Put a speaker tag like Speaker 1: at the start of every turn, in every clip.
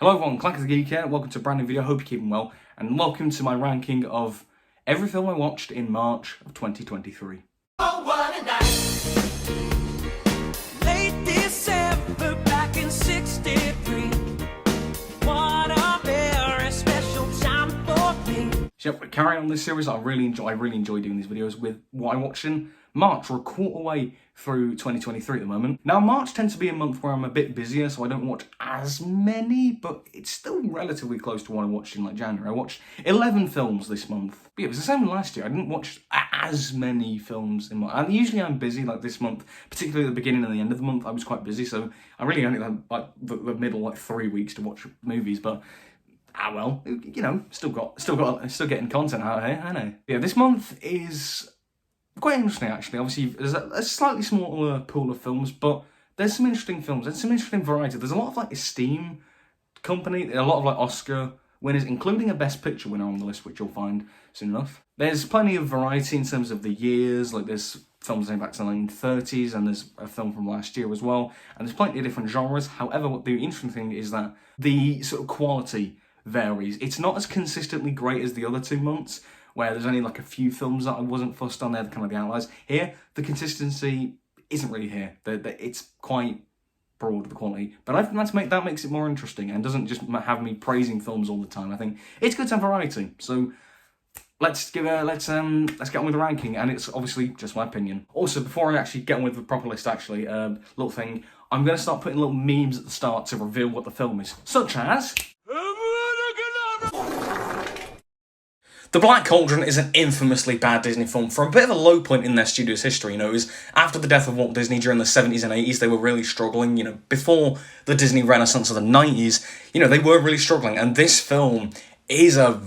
Speaker 1: Hello everyone, Clank the Geek here, welcome to a brand new video, hope you're keeping well, and welcome to my ranking of every film I watched in March of 2023.
Speaker 2: Oh, what a night. Late December back in 63. What a very special time for me.
Speaker 1: So carrying on this series, I really enjoy doing these videos with what I watched in March. We're a quarter way through 2023 at the moment. Now, March tends to be a month where I'm a bit busier, so I don't watch as many, but it's still relatively close to what I watched in like January. I watched 11 films this month. But yeah, it was the same last year. I didn't watch as many films in March. And usually I'm busy like this month, particularly at the beginning and the end of the month. I was quite busy, so I really only had like the middle like 3 weeks to watch movies, but well, you know, still getting content out here, I know. Yeah, this month is quite interesting actually. Obviously, there's a slightly smaller pool of films, but there's some interesting films. There's some interesting variety. There's a lot of like esteem company, a lot of like Oscar winners, including a Best Picture winner on the list, which you'll find soon enough. There's plenty of variety in terms of the years. Like there's films dating back to the 1930s, and there's a film from last year as well. And there's plenty of different genres. However, what the interesting thing is that the sort of quality varies. It's not as consistently great as the other 2 months, where there's only like a few films that I wasn't fussed on. They're kind of the outliers. Here, the consistency isn't really here. It's quite broad, the quality. But I think that makes it more interesting and doesn't just have me praising films all the time. I think it's good to have variety. So let's get on with the ranking, and it's obviously just my opinion. Also, before I actually get on with the proper list, little thing, I'm going to start putting little memes at the start to reveal what the film is, such as The Black Cauldron is an infamously bad Disney film for a bit of a low point in their studio's history. You know, it was after the death of Walt Disney during the 70s and 80s, they were really struggling. You know, before the Disney Renaissance of the 90s, you know, they were really struggling. And this film is a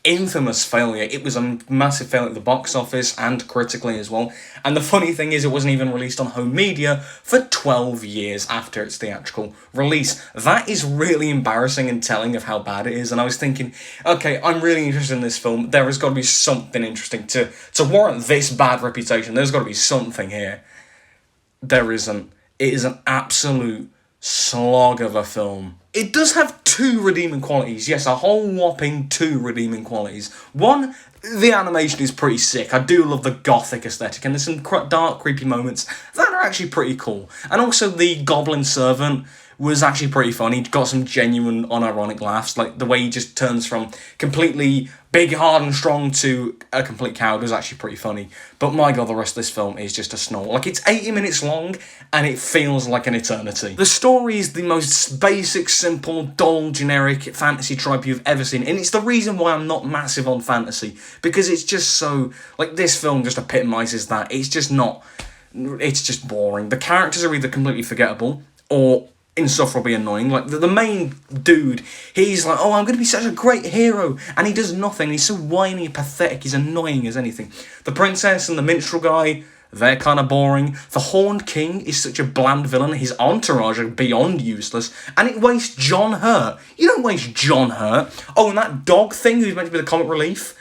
Speaker 1: infamous failure. It was a massive failure at the box office and critically as well. And the funny thing is, it wasn't even released on home media for 12 years after its theatrical release. That is really embarrassing and telling of how bad it is. And I was thinking, okay, I'm really interested in this film. There has got to be something interesting to warrant this bad reputation. There's got to be something here. There isn't. It is an absolute slog of a film. It does have 2 redeeming qualities. Yes, a whole whopping 2 redeeming qualities. One, the animation is pretty sick. I do love the gothic aesthetic, and there's some dark, creepy moments that are actually pretty cool. And also the goblin servant was actually pretty funny. He got some genuine, unironic laughs. Like the way he just turns from completely big, hard and strong to a complete coward was actually pretty funny. But my god, the rest of this film is just a snore. Like, it's 80 minutes long and it feels like an eternity. The story is the most basic, simple, dull, generic fantasy trope you've ever seen. And it's the reason why I'm not massive on fantasy. Because it's just so, like, this film just epitomises that. It's just not, it's just boring. The characters are either completely forgettable or insufferably annoying. Like the main dude, he's like, oh, I'm going to be such a great hero, and he does nothing. He's so whiny and pathetic. He's annoying as anything. The princess and the minstrel guy, they're kind of boring. The Horned King is such a bland villain. His entourage are beyond useless, and it wastes John Hurt. You don't waste John Hurt. Oh, and that dog thing who's meant to be the comic relief,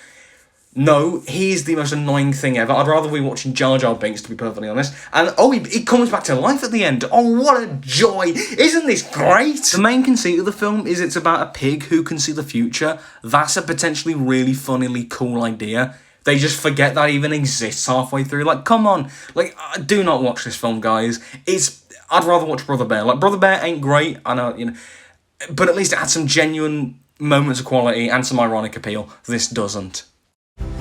Speaker 1: no, he's the most annoying thing ever. I'd rather be watching Jar Jar Binks, to be perfectly honest. And, oh, he comes back to life at the end. Oh, what a joy. Isn't this great? The main conceit of the film is it's about a pig who can see the future. That's a potentially really funnily cool idea. They just forget that even exists halfway through. Like, come on. Like, do not watch this film, guys. I'd rather watch Brother Bear. Like, Brother Bear ain't great, I know, you know, but at least it had some genuine moments of quality and some ironic appeal. This doesn't.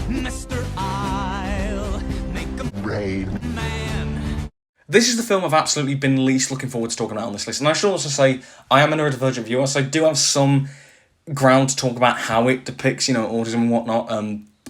Speaker 2: Mr. I'll make a rain man.
Speaker 1: This is the film I've absolutely been least looking forward to talking about on this list. And I should also say, I am a neurodivergent viewer, so I do have some ground to talk about how it depicts, you know, autism and whatnot.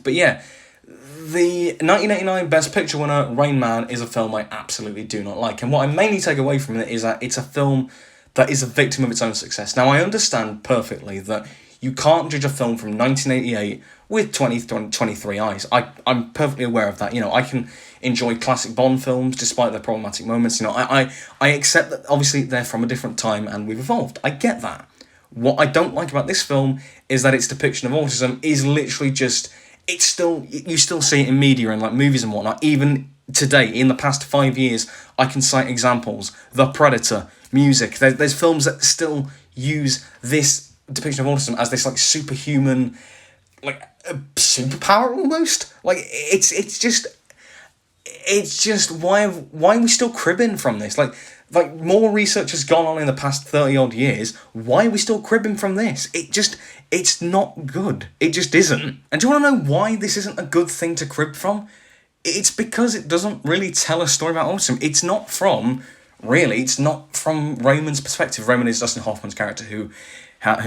Speaker 1: But yeah, the 1989 Best Picture winner, Rain Man, is a film I absolutely do not like. And what I mainly take away from it is that it's a film that is a victim of its own success. Now, I understand perfectly that you can't judge a film from 1988 with 23 eyes. I'm perfectly aware of that. You know, I can enjoy classic Bond films despite their problematic moments. You know, I accept that obviously they're from a different time and we've evolved. I get that. What I don't like about this film is that its depiction of autism is literally just, you still see it in media and like movies and whatnot. Even today, in the past 5 years, I can cite examples. The Predator, music. There's films that still use this depiction of autism as this like superhuman, like a superpower almost. Like it's just why are we still cribbing from this? Like more research has gone on in the past 30 odd years. Why are we still cribbing from this? It's not good. It just isn't. And do you want to know why this isn't a good thing to crib from? It's because it doesn't really tell a story about autism. It's not from Raymond's perspective. Raymond is Dustin Hoffman's character who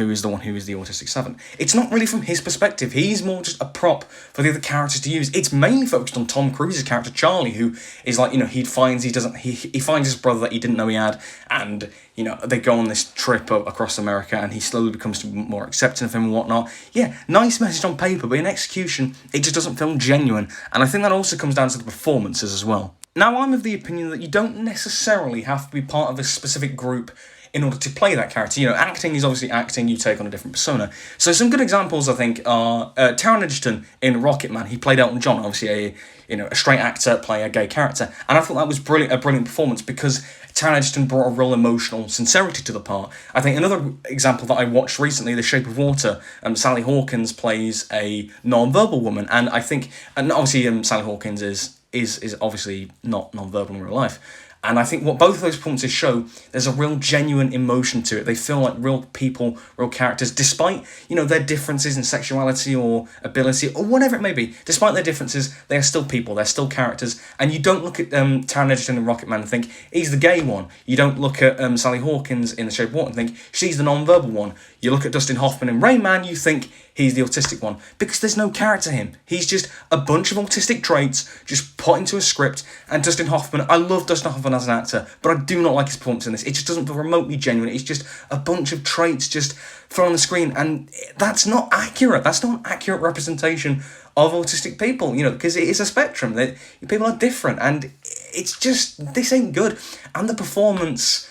Speaker 1: is the one who is the autistic savant. It's not really from his perspective. He's more just a prop for the other characters to use. It's mainly focused on Tom Cruise's character Charlie, who is like, he finds his brother that he didn't know he had, and they go on this trip across America, and he slowly becomes more accepting of him and whatnot. Yeah, nice message on paper, but in execution, it just doesn't feel genuine. And I think that also comes down to the performances as well. Now, I'm of the opinion that you don't necessarily have to be part of a specific group in order to play that character. Acting is obviously acting, you take on a different persona. So some good examples, I think, are Taron Egerton in Rocketman. He played Elton John, obviously a straight actor playing a gay character. And I thought that was a brilliant performance because Taron Egerton brought a real emotional sincerity to the part. I think another example that I watched recently, The Shape of Water, Sally Hawkins plays a non-verbal woman. And I think, and obviously Sally Hawkins is obviously not non-verbal in real life. And I think what both of those performances show, there's a real genuine emotion to it. They feel like real people, real characters, despite, their differences in sexuality or ability or whatever it may be. Despite their differences, they are still people, they're still characters. And you don't look at Taron Egerton in Rocketman and think, he's the gay one. You don't look at Sally Hawkins in The Shape of Water and think, she's the non-verbal one. You look at Dustin Hoffman in Rayman, you think, he's the autistic one, because there's no character to him. He's just a bunch of autistic traits just put into a script. And Dustin Hoffman, I love Dustin Hoffman as an actor, but I do not like his performance in this. It just doesn't feel remotely genuine. It's just a bunch of traits just thrown on the screen, and that's not accurate. That's not an accurate representation of autistic people, because it is a spectrum. That people are different, and it's just, this ain't good. And the performance,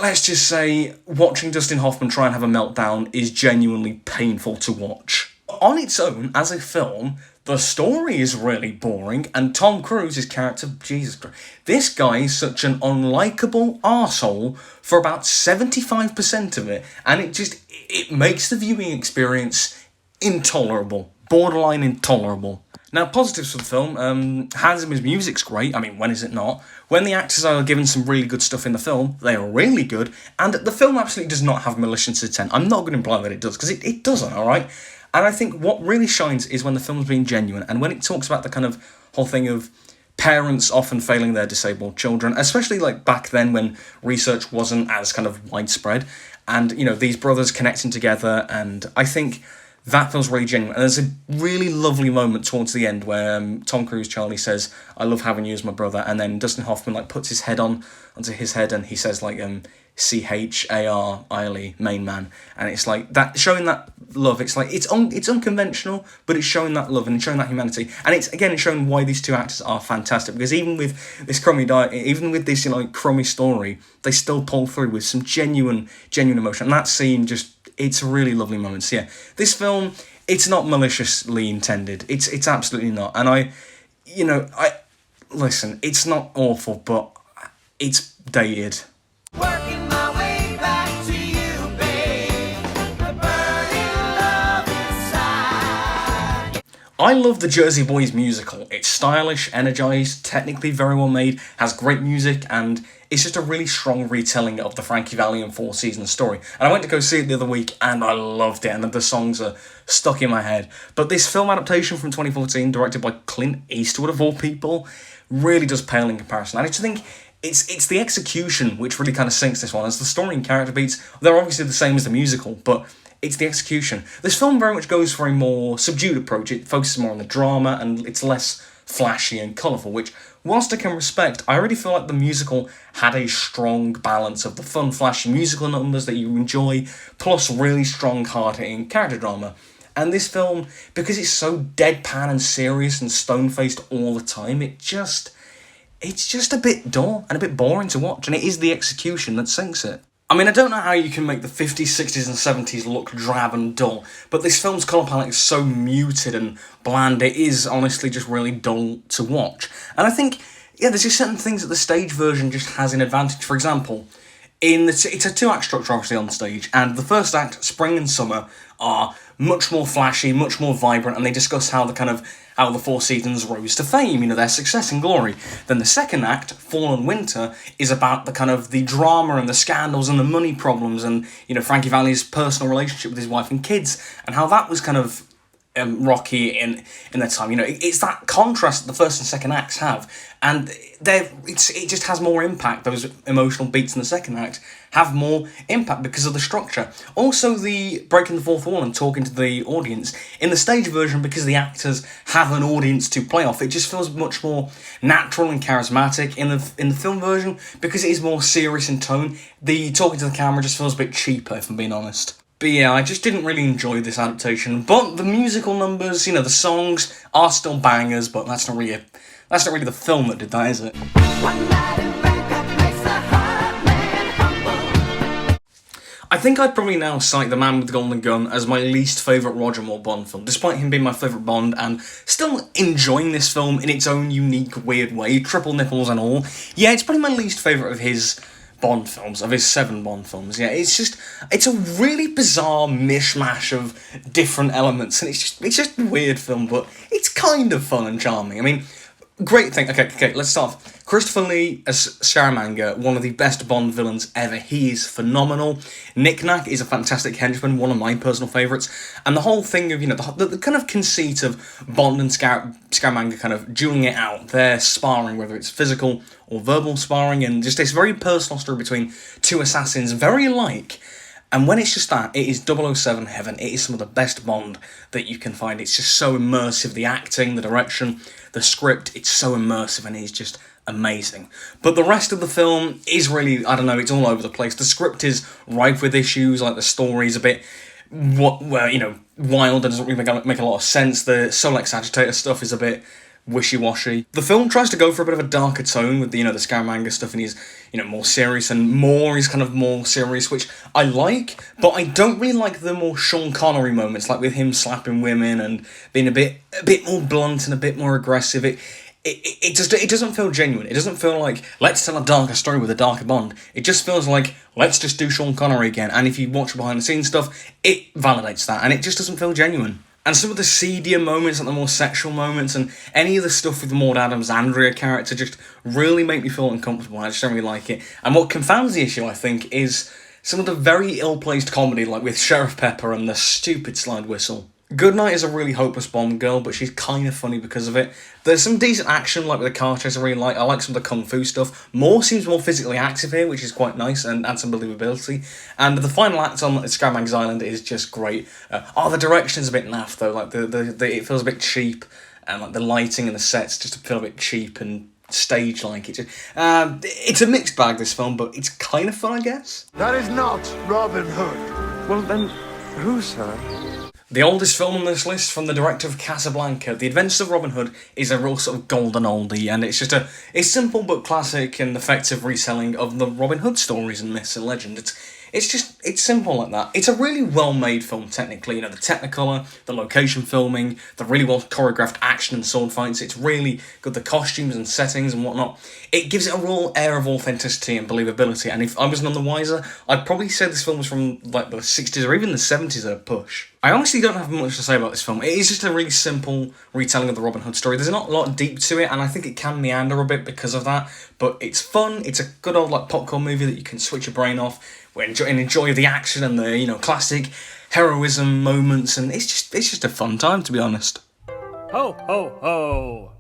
Speaker 1: let's just say, watching Dustin Hoffman try and have a meltdown is genuinely painful to watch. On its own, as a film, the story is really boring, and Tom Cruise's character, Jesus Christ, this guy is such an unlikable arsehole for about 75% of it, and it makes the viewing experience intolerable, borderline intolerable. Now, positives for the film, Hans Zimmer's music's great. I mean, when is it not? When the actors are given some really good stuff in the film, they are really good, and the film absolutely does not have malicious intent. I'm not going to imply that it does, because it doesn't, alright? And I think what really shines is when the film's being genuine, and when it talks about the kind of whole thing of parents often failing their disabled children, especially like back then when research wasn't as kind of widespread, and, these brothers connecting together, and I think that feels really genuine. And there's a really lovely moment towards the end where Tom Cruise, Charlie, says, "I love having you as my brother," and then Dustin Hoffman puts his head onto his head, and he says CHAR, main man, and it's like that, showing that love. It's like it's unconventional, but it's showing that love and it's showing that humanity, and it's showing why these two actors are fantastic, because even with this crummy story, they still pull through with some genuine emotion. And that scene it's a really lovely moment. So yeah, this film, it's not maliciously intended. It's absolutely not. And I listen, it's not awful, but it's dated.
Speaker 2: Working my way back to you, babe. The burning love inside.
Speaker 1: I love the Jersey Boys musical. It's stylish, energised, technically very well made, has great music, and it's just a really strong retelling of the Frankie Valli and Four Seasons story. And I went to go see it the other week, and I loved it, and the songs are stuck in my head. But this film adaptation from 2014, directed by Clint Eastwood of all people, really does pale in comparison. And I just think it's the execution which really kind of sinks this one. As the story and character beats, they're obviously the same as the musical, but it's the execution. This film very much goes for a more subdued approach. It focuses more on the drama, and it's less flashy and colourful, which, whilst I can respect, I already feel like the musical had a strong balance of the fun, flashy musical numbers that you enjoy, plus really strong, hard-hitting character drama. And this film, because it's so deadpan and serious and stone-faced all the time, it's just a bit dull and a bit boring to watch, and it is the execution that sinks it. I mean, I don't know how you can make the 50s, 60s and 70s look drab and dull, but this film's colour palette is so muted and bland, it is honestly just really dull to watch. And I think, there's just certain things that the stage version just has an advantage. For example, It's a two-act structure, obviously, on stage, and the first act, spring and summer, are much more flashy, much more vibrant, and they discuss how the Four Seasons rose to fame, their success and glory. Then the second act, fall and winter, is about the drama and the scandals and the money problems and, Frankie Valli's personal relationship with his wife and kids, and how that was rocky in their time. It's that contrast that the first and second acts have, and it just has more impact. Those emotional beats in the second act have more impact because of the structure. Also, the breaking the fourth wall and talking to the audience in the stage version, because the actors have an audience to play off, it just feels much more natural and charismatic. In the film version, because it is more serious in tone, the talking to the camera just feels a bit cheaper, if I'm being honest. But yeah, I just didn't really enjoy this adaptation. But the musical numbers, the songs are still bangers, but that's not really the film that did that, is it? I think I'd probably now cite The Man with the Golden Gun as my least favourite Roger Moore Bond film, despite him being my favourite Bond, and still enjoying this film in its own unique, weird way, triple nipples and all. Yeah, it's probably my least favourite of his Bond films, of his 7 Bond films. Yeah, it's a really bizarre mishmash of different elements, and it's just a weird film, but it's kind of fun and charming. I mean, great thing. Okay, let's start off. Christopher Lee as Scaramanga, one of the best Bond villains ever. He is phenomenal. Nick Nack is a fantastic henchman, one of my personal favourites. And the whole thing of, the kind of conceit of Bond and Scaramanga kind of dueling it out. They're sparring, whether it's physical or verbal sparring, and just this very personal story between two assassins, very alike. And when it's just that, it is 007 heaven. It is some of the best Bond that you can find. It's just so immersive. The acting, the direction, the script, it's so immersive, and it's just amazing. But the rest of the film is really, I don't know, it's all over the place. The script is rife with issues, like the story's a bit wild and doesn't really make a lot of sense. The Solex Agitator stuff is a bit wishy-washy. The film tries to go for a bit of a darker tone with the Scaramanga stuff, and he's more serious, and Moore is kind of more serious, which I like, but I don't really like the more Sean Connery moments, like with him slapping women and being a bit more blunt and a bit more aggressive. It doesn't feel genuine. It doesn't feel like, let's tell a darker story with a darker Bond. It just feels like, let's just do Sean Connery again. And if you watch behind the scenes stuff, it validates that, and it just doesn't feel genuine. And some of the seedier moments, like the more sexual moments, and any of the stuff with the Maud Adams Andrea character just really make me feel uncomfortable. I just don't really like it. And what confounds the issue, I think, is some of the very ill-placed comedy, like with Sheriff Pepper and the stupid slide whistle. Goodnight is a really hopeless Bond girl, but she's kind of funny because of it. There's some decent action, like with the car chase I really like. I like some of the kung fu stuff. Moore seems more physically active here, which is quite nice, and adds some believability. And the final act on Scaramanga's Island is just great. The direction's a bit naff, though. Like, it feels a bit cheap, and like the lighting and the sets just feel a bit cheap and stage-like. It's a mixed bag, this film, but it's kind of fun, I guess.
Speaker 3: That is not Robin Hood. Well, then, who, sir?
Speaker 1: The oldest film on this list, from the director of Casablanca, The Adventures of Robin Hood, is a real sort of golden oldie, and it's just a simple but classic and effective retelling of the Robin Hood stories and myths and legend. It's simple like that. It's a really well-made film, technically. The Technicolor, the location filming, the really well-choreographed action and sword fights. It's really good, the costumes and settings and whatnot. It gives it a real air of authenticity and believability, and if I was none the wiser, I'd probably say this film was from, like, the 60s or even the 70s at a push. I honestly don't have much to say about this film. It is just a really simple retelling of the Robin Hood story. There's not a lot deep to it, and I think it can meander a bit because of that, but it's fun. It's a good old, like, popcorn movie that you can switch your brain off and enjoy the action and the, classic heroism moments, and it's just a fun time, to be honest.
Speaker 4: Ho, ho, ho!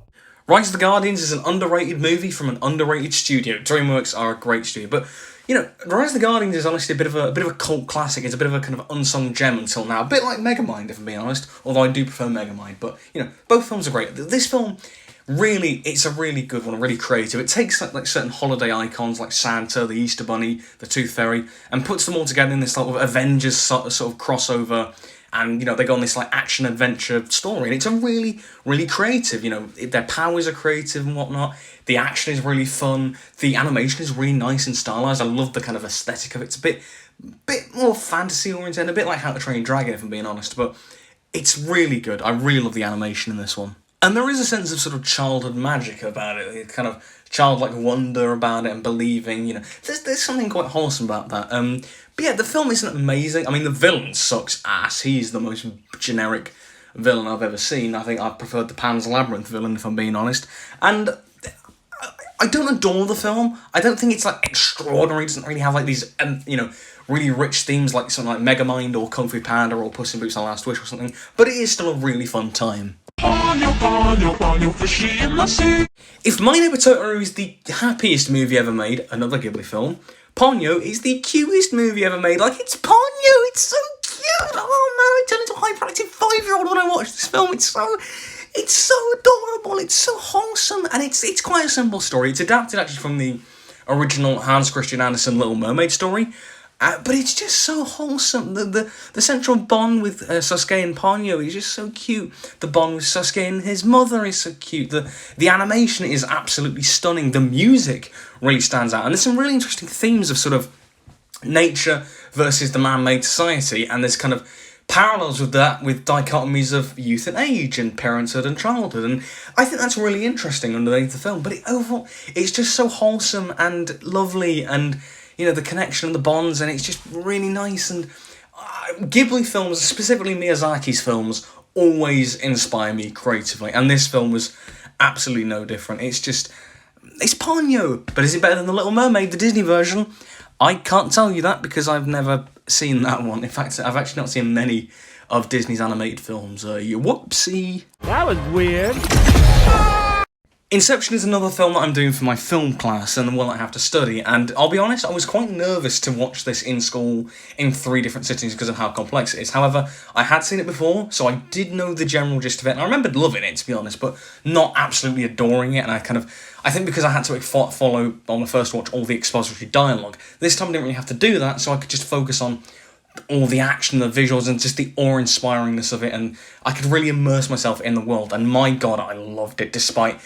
Speaker 1: Rise of the Guardians is an underrated movie from an underrated studio. DreamWorks are a great studio, but Rise of the Guardians is honestly a bit of a cult classic. It's a bit of a kind of unsung gem until now, a bit like Megamind, if I'm being honest. Although I do prefer Megamind, but both films are great. This film, really, it's a really good one, really creative. It takes like certain holiday icons like Santa, the Easter Bunny, the Tooth Fairy, and puts them all together in this like Avengers sort of crossover. And, they go on this, like, action-adventure story. And it's a really, really creative, their powers are creative and whatnot. The action is really fun. The animation is really nice and stylized. I love the kind of aesthetic of it. It's a bit more fantasy-oriented, a bit like How to Train Your Dragon, if I'm being honest. But it's really good. I really love the animation in this one. And there is a sense of sort of childhood magic about it, kind of childlike wonder about it and believing, there's something quite wholesome about that. But yeah, the film isn't amazing. I mean, the villain sucks ass. He's the most generic villain I've ever seen. I think I preferred the Pan's Labyrinth villain, if I'm being honest. And I don't adore the film. I don't think it's like extraordinary. It doesn't really have like these, really rich themes like something like Megamind or Kung Fu Panda or Puss in Boots: The Last Wish or something. But it is still a really fun time.
Speaker 3: Ponyo, Ponyo, Ponyo, fishy in the sea.
Speaker 1: If My Neighbor Totoro is the happiest movie ever made, another Ghibli film, Ponyo is the cutest movie ever made. Like, it's Ponyo, it's so cute. Oh man, I turned into a hyperactive 5-year-old when I watched this film. It's so adorable, it's so wholesome, and it's quite a simple story. It's adapted actually from the original Hans Christian Andersen Little Mermaid story. But it's just so wholesome. The central bond with Sasuke and Ponyo is just so cute. The bond with Sasuke and his mother is so cute. The animation is absolutely stunning. The music really stands out. And there's some really interesting themes of sort of nature versus the man-made society. And there's kind of parallels with that, with dichotomies of youth and age and parenthood and childhood. And I think that's really interesting underneath the film. But overall, it's just so wholesome and lovely, and the connection and the bonds, and it's just really nice. And Ghibli films, specifically Miyazaki's films, always inspire me creatively, and this film was absolutely no different. It's Ponyo, but is it better than The Little Mermaid, the Disney version? I can't tell you that because I've never seen that one. In fact, I've actually not seen many of Disney's animated films. Whoopsie.
Speaker 4: That was weird.
Speaker 1: Inception is another film that I'm doing for my film class and one I have to study, and I'll be honest, I was quite nervous to watch this in school in 3 different sittings because of how complex it is. However, I had seen it before, so I did know the general gist of it, and I remembered loving it, to be honest, but not absolutely adoring it. And I think because I had to follow on the first watch all the expository dialogue, this time I didn't really have to do that, so I could just focus on all the action, the visuals, and just the awe-inspiringness of it, and I could really immerse myself in the world, and my god, I loved it, despite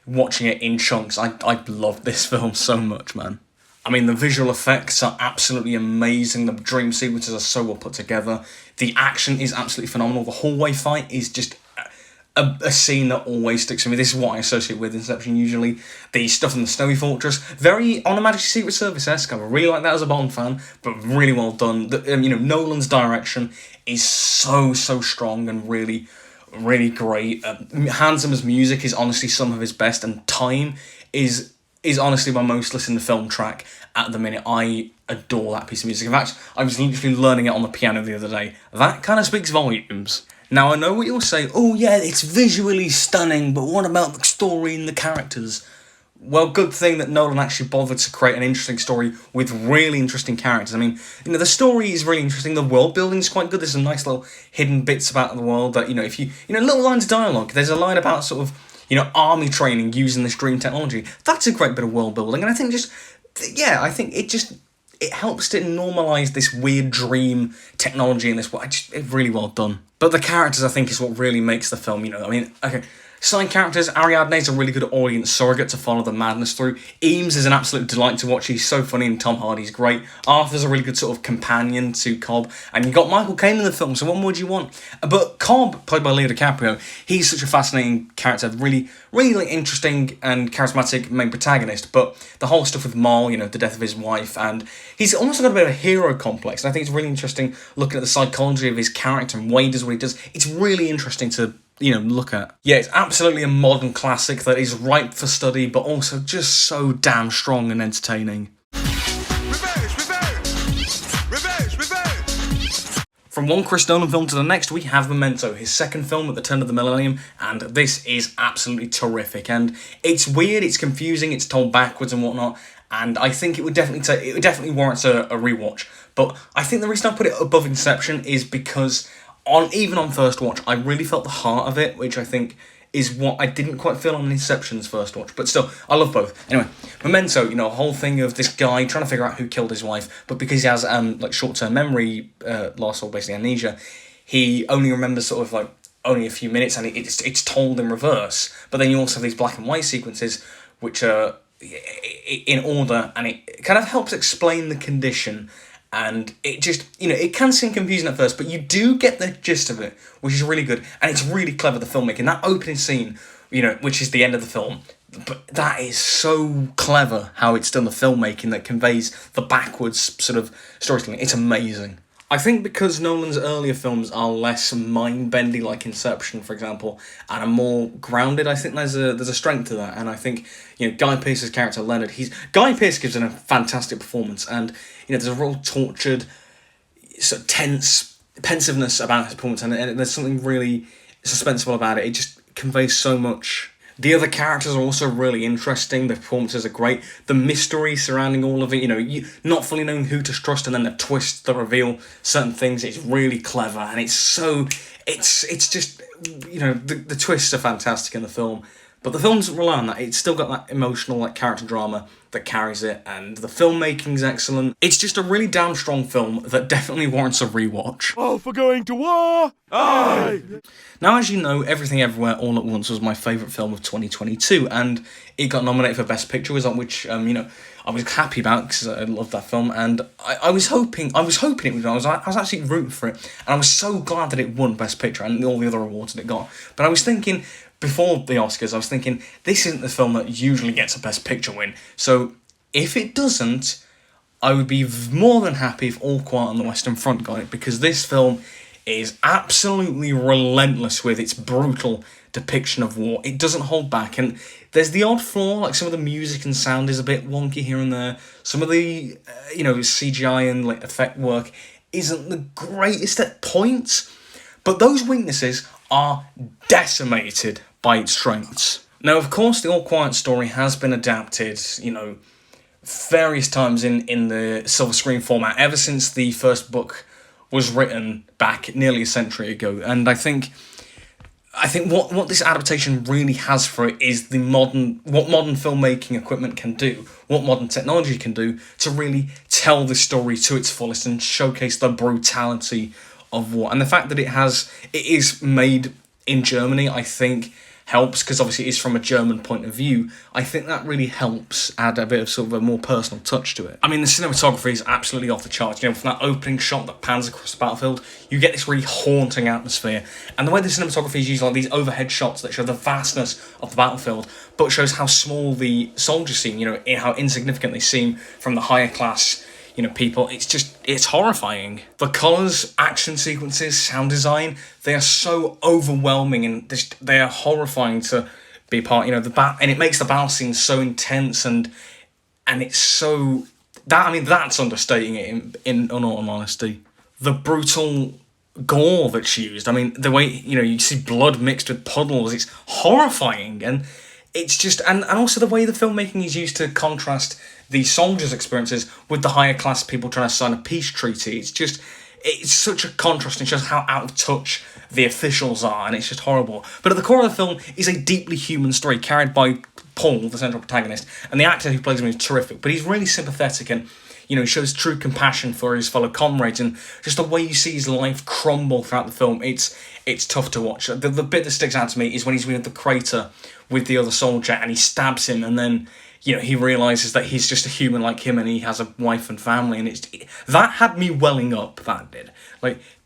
Speaker 1: watching it in chunks. I loved this film so much, man. I mean, the visual effects are absolutely amazing. The dream sequences are so well put together. The action is absolutely phenomenal. The hallway fight is just a scene that always sticks with me. This is what I associate with Inception usually. The stuff in the Snowy Fortress, very on a Majesty's Secret Service-esque. I really like that as a Bond fan, but really well done. Nolan's direction is so strong and really great. Hans Zimmer's music is honestly some of his best, and Time is honestly my most listened to film track at the minute. I adore that piece of music. In fact, I was literally learning it on the piano the other day. That kind of speaks volumes. Now, I know what you'll say, oh yeah, it's visually stunning, but what about the story and the characters? Well, good thing that Nolan actually bothered to create an interesting story with really interesting characters. I mean, the story is really interesting. The world building is quite good. There's some nice little hidden bits about the world that, if you little lines of dialogue. There's a line about sort of, army training using this dream technology. That's a great bit of world building. And I think it helps to normalise this weird dream technology in this way. It's really well done. But the characters, I think, is what really makes the film, okay. Side characters, Ariadne's a really good audience surrogate to follow the madness through. Eames is an absolute delight to watch. He's so funny, and Tom Hardy's great. Arthur's a really good sort of companion to Cobb. And you got Michael Caine in the film, so what more do you want? But Cobb, played by Leo DiCaprio, he's such a fascinating character. Really interesting and charismatic main protagonist. But the whole stuff with Mal, the death of his wife, and he's almost got a bit of a hero complex. And I think it's really interesting looking at the psychology of his character and why he does what he does. It's really interesting to look at. Yeah, it's absolutely a modern classic that is ripe for study, but also just so damn strong and entertaining. From one Chris Nolan film to the next, we have Memento, his second film at the turn of the millennium, and this is absolutely terrific. And it's weird, it's confusing, it's told backwards and whatnot, and I think it definitely warrants a rewatch. But I think the reason I put it above Inception is because even on first watch, I really felt the heart of it, which I think is what I didn't quite feel on Inception's first watch. But still, I love both. Anyway, Memento, a whole thing of this guy trying to figure out who killed his wife, but because he has short-term memory loss, or basically amnesia, he only remembers sort of only a few minutes, and it's told in reverse. But then you also have these black and white sequences, which are in order, and it kind of helps explain the condition. And it just, it can seem confusing at first, but you do get the gist of it, which is really good. And it's really clever, the filmmaking. That opening scene which is the end of the film. But that is so clever how it's done, the filmmaking that conveys the backwards sort of storytelling. It's amazing. I think because Nolan's earlier films are less mind-bendy, like Inception, for example, and are more grounded, I think there's a strength to that. And I think, Guy Pearce's character, Leonard, Guy Pearce gives a fantastic performance, and, there's a real tortured, sort of tense pensiveness about his performance, and there's something really suspenseful about it. It just conveys so much. The other characters are also really interesting. The performances are great. The mystery surrounding all of it, you not fully knowing who to trust, and then the twists that reveal certain things. It's really clever, and it's just, the twists are fantastic in the film. But the film doesn't rely on that. It's still got that emotional, character drama that carries it, and the filmmaking's excellent. It's just a really damn strong film that definitely warrants a rewatch.
Speaker 4: Oh, for going to war! Aye!
Speaker 1: Now, as you know, Everything Everywhere All at Once was my favourite film of 2022, and it got nominated for Best Picture, which I was happy about because I loved that film, and I was hoping it would win. I was actually rooting for it, and I was so glad that it won Best Picture and all the other awards that it got. But I was thinking, before the Oscars, this isn't the film that usually gets a Best Picture win, so if it doesn't, I would be more than happy if All Quiet on the Western Front got it, because this film is absolutely relentless with its brutal depiction of war. It doesn't hold back, and there's the odd flaw, like some of the music and sound is a bit wonky here and there. Some of the, CGI and effect work isn't the greatest at points, but those weaknesses are decimated by its strengths. Now, of course, the All Quiet story has been adapted, various times in the silver screen format ever since the first book was written back nearly a century ago, and I think what this adaptation really has for it is what modern filmmaking equipment can do, what modern technology can do to really tell the story to its fullest and showcase the brutality of war. And the fact that it is made in Germany, I think, helps, because obviously it is from a German point of view. I think that really helps add a bit of sort of a more personal touch to it. I mean, the cinematography is absolutely off the charts. From that opening shot that pans across the battlefield, you get this really haunting atmosphere. And the way the cinematography is used, like these overhead shots that show the vastness of the battlefield, but shows how small the soldiers seem, how insignificant they seem from the higher class people. It's horrifying. The colours, action sequences, sound design, they are so overwhelming, and they are horrifying to be part, and it makes the battle scene so intense, and it's so, that's understating it in all honesty. The brutal gore that's used, the way, you see blood mixed with puddles, it's horrifying, and it's just, and also the way the filmmaking is used to contrast the soldiers' experiences with the higher class people trying to sign a peace treaty. It's such a contrast, and shows how out of touch the officials are, and it's just horrible. But at the core of the film is a deeply human story carried by Paul, the central protagonist, and the actor who plays him is terrific, but he's really sympathetic, and shows true compassion for his fellow comrades, and just the way you see his life crumble throughout the film, it's tough to watch. The bit that sticks out to me is when he's in the crater with the other soldier, and he stabs him, and then he realises that he's just a human like him, and he has a wife and family, and that had me welling up, that did.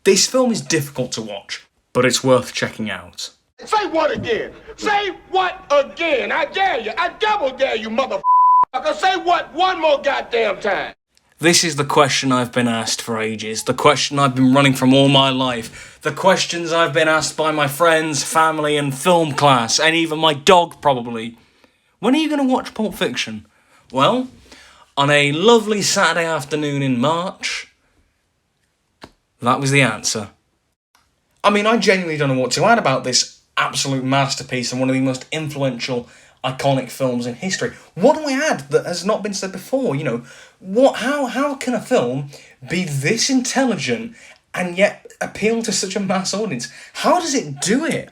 Speaker 1: This film is difficult to watch, but it's worth checking out.
Speaker 5: Say what again? Say what again? I dare you. I double dare you, motherfucker. Say what one more goddamn time.
Speaker 1: This is the question I've been asked for ages, the question I've been running from all my life, the questions I've been asked by my friends, family, and film class, and even my dog, probably. When are you going to watch Pulp Fiction? Well, on a lovely Saturday afternoon in March, that was the answer. I genuinely don't know what to add about this absolute masterpiece and one of the most influential, iconic films in history. What do I add that has not been said before? How can a film be this intelligent and yet appeal to such a mass audience? How does it do it?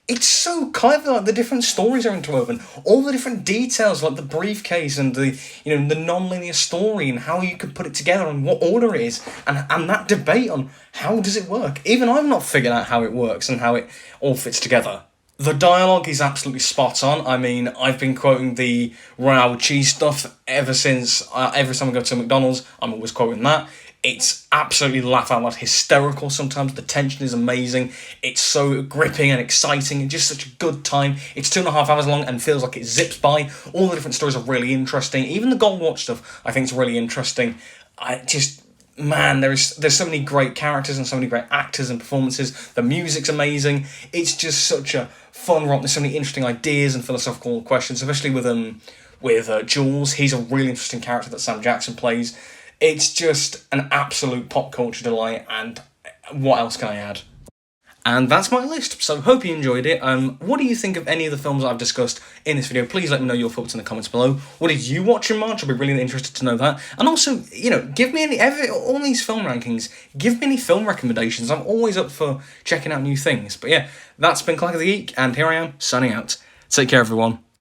Speaker 1: It's so clever, the different stories are interwoven, all the different details, like the briefcase and the non-linear story and how you could put it together and what order it is, and that debate on how does it work. Even I've not figured out how it works and how it all fits together. The dialogue is absolutely spot on. I've been quoting the royale with cheese stuff ever since, every time I go to McDonald's, I'm always quoting that. It's absolutely laugh out loud hysterical sometimes. The tension is amazing. It's so gripping and exciting and just such a good time. It's 2.5 hours long and feels like it zips by. All the different stories are really interesting. Even the Gold Watch stuff I think is really interesting. Man, there's so many great characters and so many great actors and performances. The music's amazing. It's just such a fun romp. There's so many interesting ideas and philosophical questions, especially with Jules. He's a really interesting character that Sam Jackson plays. It's just an absolute pop culture delight, and what else can I add? And that's my list, so hope you enjoyed it. What do you think of any of the films I've discussed in this video? Please let me know your thoughts in the comments below. What did you watch in March? I'll be really interested to know that. And also, give me all these film rankings, give me any film recommendations. I'm always up for checking out new things. But yeah, that's been Clack of the Geek, and here I am, signing out. Take care, everyone.